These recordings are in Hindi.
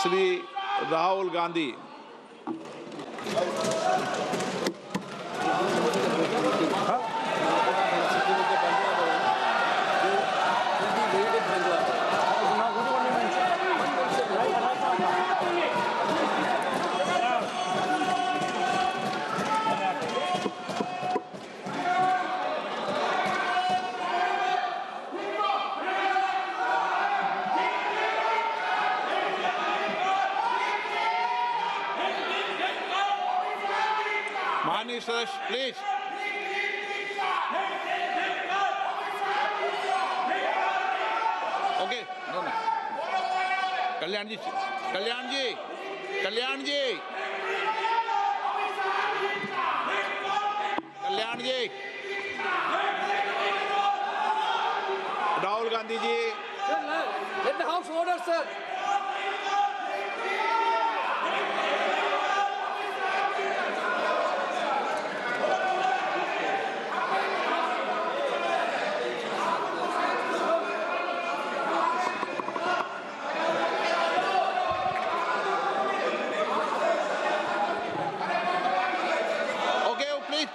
श्री राहुल गांधी। माननीय सदस्य please. Okay, no no. Kalyan ji, Kalyan ji, Kalyan ji, Kalyan ji, Rahul Gandhi ji. Let the House order, sir.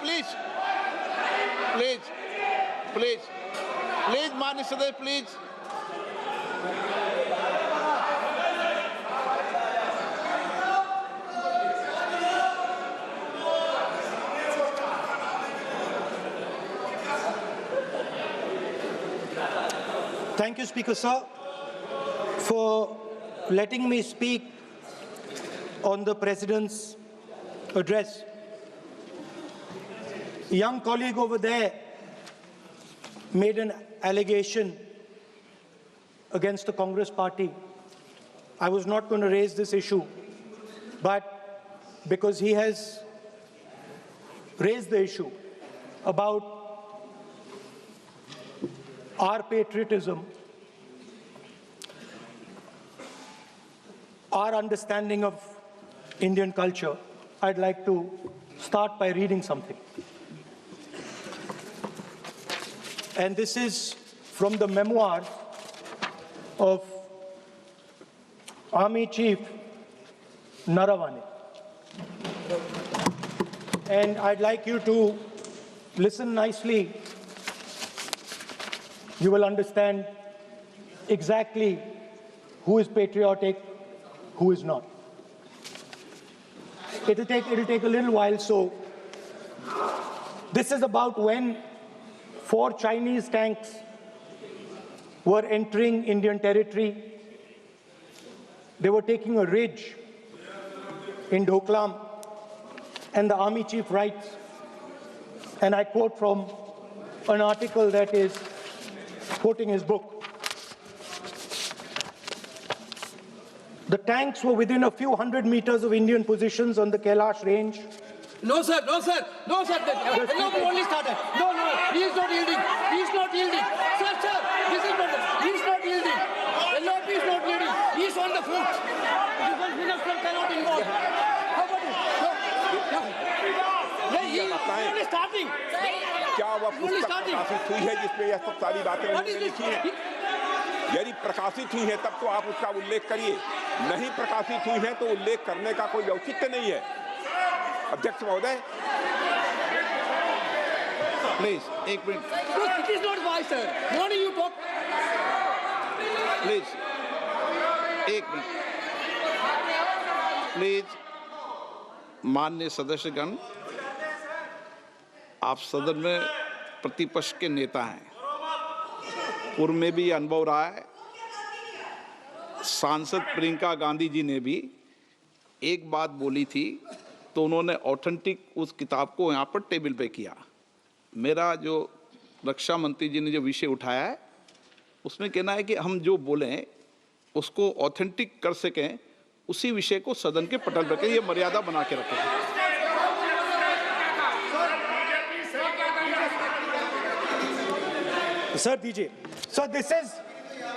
Please please please please माननीय सदस्य please. Thank you, Speaker Sir, for letting me speak on the President's address. A young colleague over there made an allegation against the Congress party. I was not going to raise this issue, but because he has raised the issue about our patriotism, our understanding of Indian culture, I'd like to start by reading something. And this is from the memoir of Army Chief Naravane. And I'd like you to listen nicely. You will understand exactly who is patriotic, who is not. It'll take a little while, so this is about when 4 Chinese tanks were entering Indian territory. They were taking a ridge in Doklam, and the Army Chief writes, and I quote from an article that is quoting his book. The tanks were within a few hundred meters of Indian positions on the Kailash range. No, sir. No, sir. No, sir. No, we only started. No, no. He is not yielding. He is not yielding. Sir, this is not. He is not yielding. LOP is not yielding. He is on the foot. Defense Minister cannot involve. How about it? No. He is only starting. क्या वह पुस्तक प्रकाशित हुई है जिसमें यह सब सारी बातें उन्होंने लिखी हैं? यदि प्रकाशित हुई है तब तो आप उसका उल्लेख करिए, नहीं प्रकाशित हुई है तो उल्लेख करने का कोई औचित्य नहीं है। अध्यक्ष महोदय, प्लीज एक minute. It is not wise, sir. Morning you talk. Please एक मिनट। प्लीज माननीय सदस्यगण, आप सदन में प्रतिपक्ष के नेता हैं, पूर्व में भी अनुभव रहा है। सांसद प्रियंका गांधी जी ने भी एक बात बोली थी तो उन्होंने ऑथेंटिक उस किताब को यहाँ पर टेबल पे किया। मेरा जो रक्षा मंत्री जी ने जो विषय उठाया है उसमें कहना है कि हम जो बोलें उसको ऑथेंटिक कर सकें, उसी विषय को सदन के पटल पर ये मर्यादा बना के रखें। Sir, DJ. So this is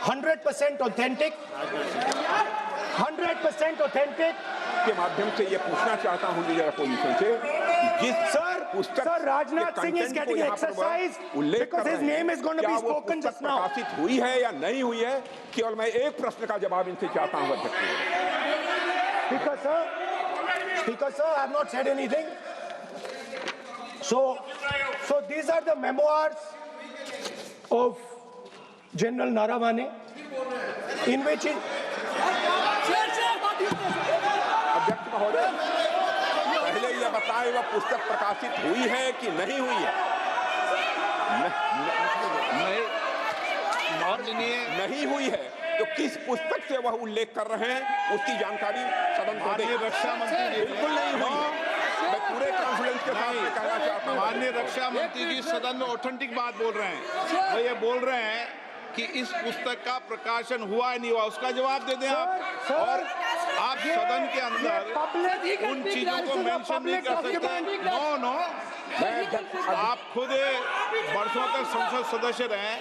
100% authentic. 100% authentic. के माध्यम से ये पूछना चाहता हूँ लीडर अपोजिशन से जिस Sir, पुस्तक sir, Rajnath के Singh is content को getting यहाँ पर वह exercised उल्लेख because कर his रहे हैं, name is going to क्या be वो spoken पुस्तक just now. प्रकाशित हुई है या नहीं हुई है? केवल मैं एक प्रश्न का जवाब इनसे चाहता हूँ अध्यक्ष जी। Speaker sir, I have not said anything. So these are the memoirs of General Naravane, in which he, अध्यक्ष महोदय, पहले यह बताएं वह पुस्तक प्रकाशित हुई है कि नहीं हुई है? नहीं, माननीय नहीं हुई है तो किस पुस्तक से वह उल्लेख कर रहे हैं उसकी जानकारी सदन को दें। माननीय रक्षा मंत्री जी, बिल्कुल नहीं हुई है। मैं पूरे कॉन्फिडेंस के साथ में कहना चाहता हूं। माननीय रक्षा मंत्री जी सदन में ऑथेंटिक बात बोल रहे हैं। वो ये बोल रहे हैं कि इस पुस्तक का प्रकाशन हुआ है नहीं हुआ, उसका जवाब दे दें आप। और आप सदन के अंदर उन चीजों को मेंशन नहीं कर सकते। नो, आप खुद वर्षों तक संसद सदस्य रहे,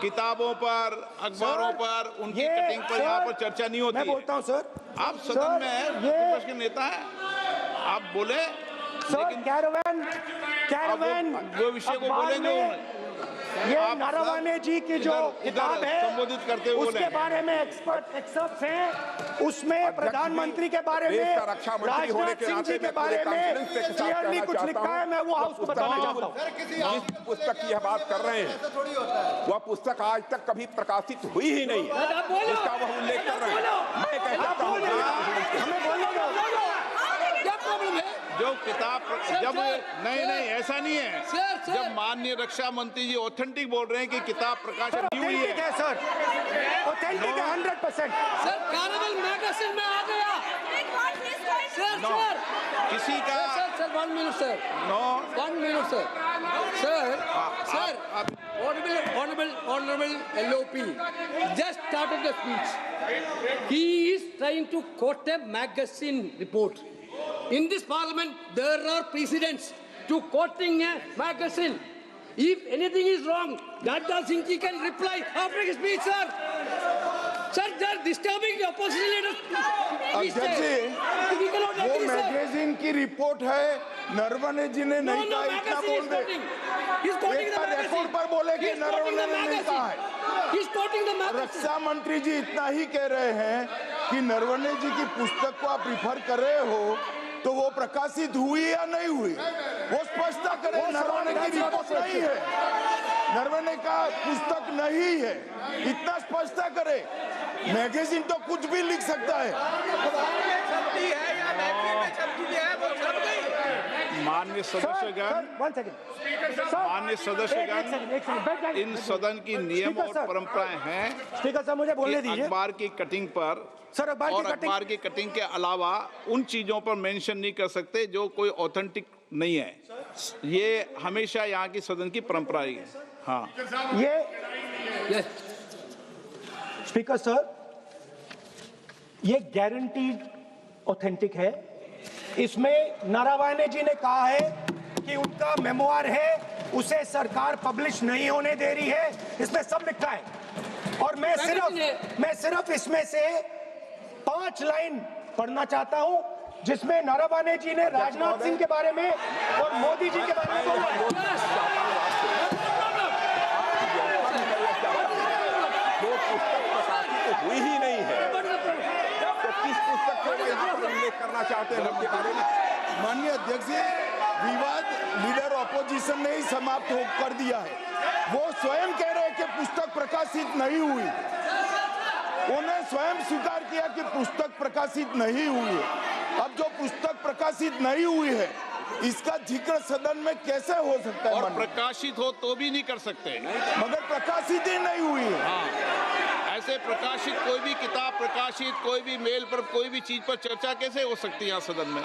किताबों पर, अखबारों पर, उनकी कटिंग पर यहाँ पर चर्चा नहीं होती। मैं बोलता हूँ सर, आप सदन में हैं, विपक्ष के नेता हैं, आप बोले, लेकिन कैरावैन जो विषय को बोलेंगे ये आप नारावाने जी की जो किताब है संबोधित करते हुए उसके बारे में एक्सपर्ट्स हैं, उसमें प्रधानमंत्री के बारे में, राजनाथ सिंह जी के बारे में क्लियरली कुछ लिखा है। मैं वो हाउस को बताना चाहता हूँ। जिस पुस्तक की यह बात कर रहे हैं वह पुस्तक आज तक कभी प्रकाशित हुई ही नहीं है, जिसका वह उल्लेख कर रहे हैं। मैं कह सकता हूँ हमें बोलने दो। क्या प्रॉब्लम है? जो किताब जब नहीं ऐसा नहीं है। सर। जब माननीय रक्षा मंत्री जी ऑथेंटिक बोल रहे हैं कि किताब प्रकाशित नहीं हुई ऑथेंटिक है, है सर, ऑथेंटिक है 100%। सर कार्निवल मैगजीन में आ गया। सर किसी का sir 1 minute sir, no 1 minute sir. Sir Honorable LOP just started the speech. He is trying to quote a magazine report. In this parliament, there are precedents to quoting a magazine. If anything is wrong, Rajnath Singh ji can reply after his speech, sir. Sir, they are disturbing the opposition leaders. अध्यक्ष जी, We cannot वो agree, sir. मैगजीन की रिपोर्ट है, नरवणे जी ने नहीं कहा, इतना magazine बोल is they. quoting. He's quoting एक the बार magazine. रिकॉर्ड पर बोले कि He's quoting the नरवणे ने नहीं magazine. कहा है। He's quoting the magazine. रक्षा मंत्री जी इतना ही कह रहे हैं कि नरवणे जी की पुस्तक को आप रिफर कर रहे हो तो वो प्रकाशित हुई या नहीं हुई, वो स्पष्टता करे। नरवणे की रिपोर्ट नहीं है, नरवणे का पुस्तक नहीं है, इतना स्पष्टता करे। मैगजीन तो कुछ भी लिख सकता है। माननीय सदस्यगण, माननीय सदस्यगण, इन सदन की नियम और परंपराएं हैं। स्पीकर साहब मुझे बोलने कि दीजिए। अखबार की कटिंग पर सर, अखबार की और कटिंग- अखबार की कटिंग के अलावा उन चीजों पर मेंशन नहीं कर सकते जो कोई ऑथेंटिक नहीं है। ये हमेशा यहाँ की सदन की परंपरा है। हाँ, ये Yes. स्पीकर सर, ये गारंटीड ऑथेंटिक है। इसमें नारावाने जी ने कहा है कि उनका मेमोआर है, उसे सरकार पब्लिश नहीं होने दे रही है, इसमें सब लिखा है। और मैं सिर्फ इसमें से 5 लाइन पढ़ना चाहता हूं जिसमें नारावाने जी ने राजनाथ सिंह के बारे में और मोदी जी के बारे में बोला है। जो पुस्तक प्रकाशित हुई ही नहीं है तो किस पुस्तक को वो यहाँ पर उल्लेख करना चाहते हैं उनके बारे में? माननीय अध्यक्ष जी, विवाद लीडर ऑपोजिशन ने ही समाप्त कर दिया है। वो स्वयं कह रहे हैं कि पुस्तक प्रकाशित नहीं हुई, उन्हें स्वयं स्वीकार किया कि पुस्तक प्रकाशित नहीं हुई है। अब जो पुस्तक प्रकाशित नहीं हुई है इसका जिक्र सदन में कैसे हो सकता है? और माननीय? प्रकाशित हो तो भी नहीं कर सकते। मगर प्रकाशित ही नहीं हुई है। हाँ, ऐसे प्रकाशित कोई भी किताब प्रकाशित, कोई भी मेल पर, कोई भी चीज पर चर्चा कैसे हो सकती है यहाँ सदन में?